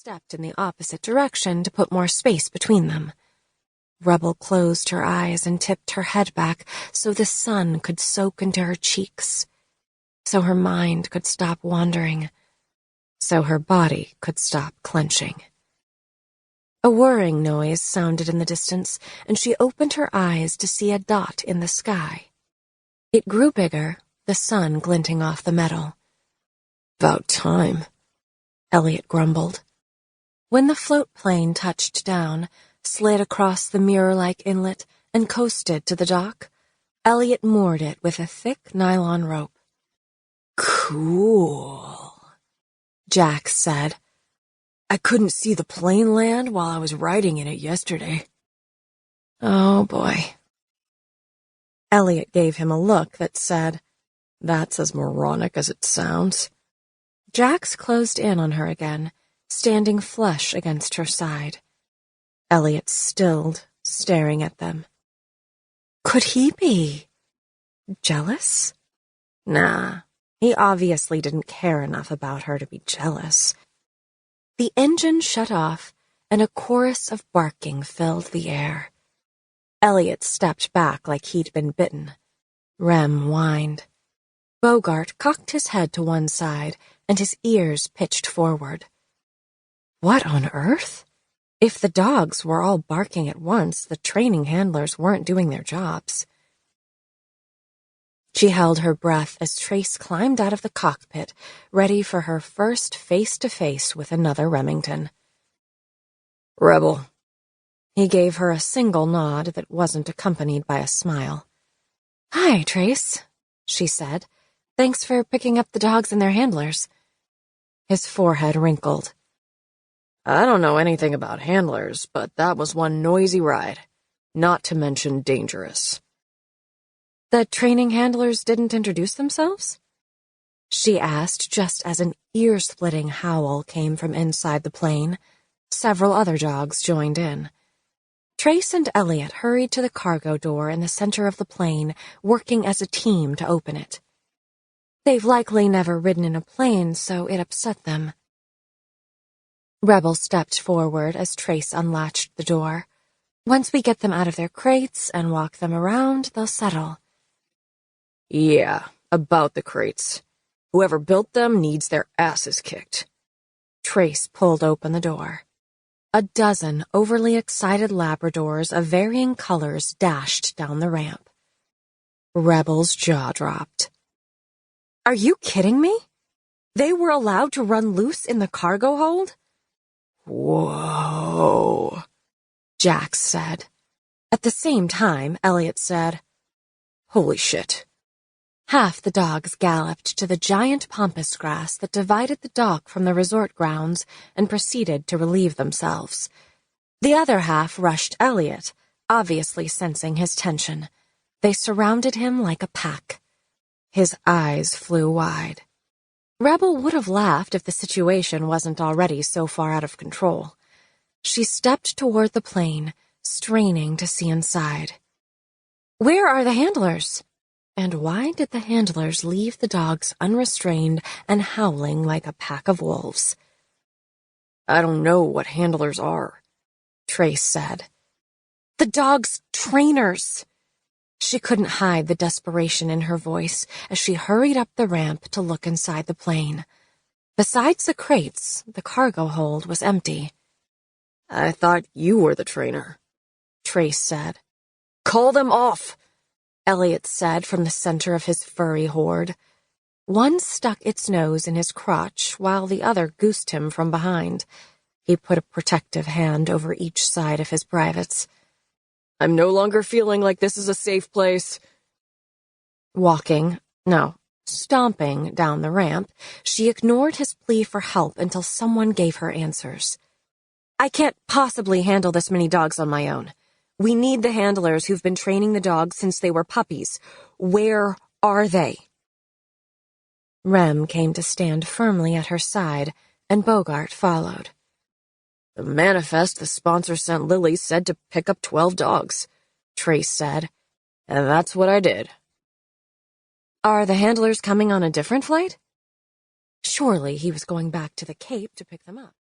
stepped in the opposite direction to put more space between them. Rebel closed her eyes and tipped her head back so the sun could soak into her cheeks, so her mind could stop wandering, so her body could stop clenching. A whirring noise sounded in the distance, and she opened her eyes to see a dot in the sky. It grew bigger, the sun glinting off the metal. "About time," Elliott grumbled. When the float plane touched down, slid across the mirror-like inlet, and coasted to the dock, Elliott moored it with a thick nylon rope. "Cool," Jack said. "I couldn't see the plane land while I was riding in it yesterday." "Oh, boy." Elliott gave him a look that said, "That's as moronic as it sounds." Jax closed in on her again, standing flush against her side. Elliott stilled, staring at them. Could he be jealous? Nah, he obviously didn't care enough about her to be jealous. The engine shut off, and a chorus of barking filled the air. Elliott stepped back like he'd been bitten. Rem whined. Bogart cocked his head to one side, and his ears pitched forward. What on earth? If the dogs were all barking at once, the training handlers weren't doing their jobs. She held her breath as Trace climbed out of the cockpit, ready for her first face-to-face with another Remington. "Rebel." He gave her a single nod that wasn't accompanied by a smile. "Hi, Trace," she said. "Thanks for picking up the dogs and their handlers." His forehead wrinkled. "I don't know anything about handlers, but that was one noisy ride, not to mention dangerous." "The training handlers didn't introduce themselves?" she asked just as an ear-splitting howl came from inside the plane. Several other dogs joined in. Trace and Elliott hurried to the cargo door in the center of the plane, working as a team to open it. They've likely never ridden in a plane, so it upset them. Rebel stepped forward as Trace unlatched the door. "Once we get them out of their crates and walk them around, they'll settle." "Yeah, about the crates. Whoever built them needs their asses kicked." Trace pulled open the door. A dozen overly excited Labradors of varying colors dashed down the ramp. Rebel's jaw dropped. "Are you kidding me? They were allowed to run loose in the cargo hold?" "Whoa," Jax said. At the same time, Elliott said, "Holy shit." Half the dogs galloped to the giant pampas grass that divided the dock from the resort grounds and proceeded to relieve themselves. The other half rushed Elliott, obviously sensing his tension. They surrounded him like a pack. His eyes flew wide. Rebel would have laughed if the situation wasn't already so far out of control. She stepped toward the plane, straining to see inside. "Where are the handlers?" And why did the handlers leave the dogs unrestrained and howling like a pack of wolves? "I don't know what handlers are," Trace said. "The dogs' trainers." She couldn't hide the desperation in her voice as she hurried up the ramp to look inside the plane. Besides the crates, the cargo hold was empty. "I thought you were the trainer," Trace said. "Call them off," Elliott said from the center of his furry horde. One stuck its nose in his crotch while the other goosed him from behind. He put a protective hand over each side of his privates. "I'm no longer feeling like this is a safe place." Stomping down the ramp, she ignored his plea for help until someone gave her answers. "I can't possibly handle this many dogs on my own. We need the handlers who've been training the dogs since they were puppies. Where are they?" Rem came to stand firmly at her side, and Bogart followed. "The manifest the sponsor sent Lily said to pick up 12 dogs, Trace said, and that's what I did." "Are the handlers coming on a different flight?" Surely he was going back to the Cape to pick them up.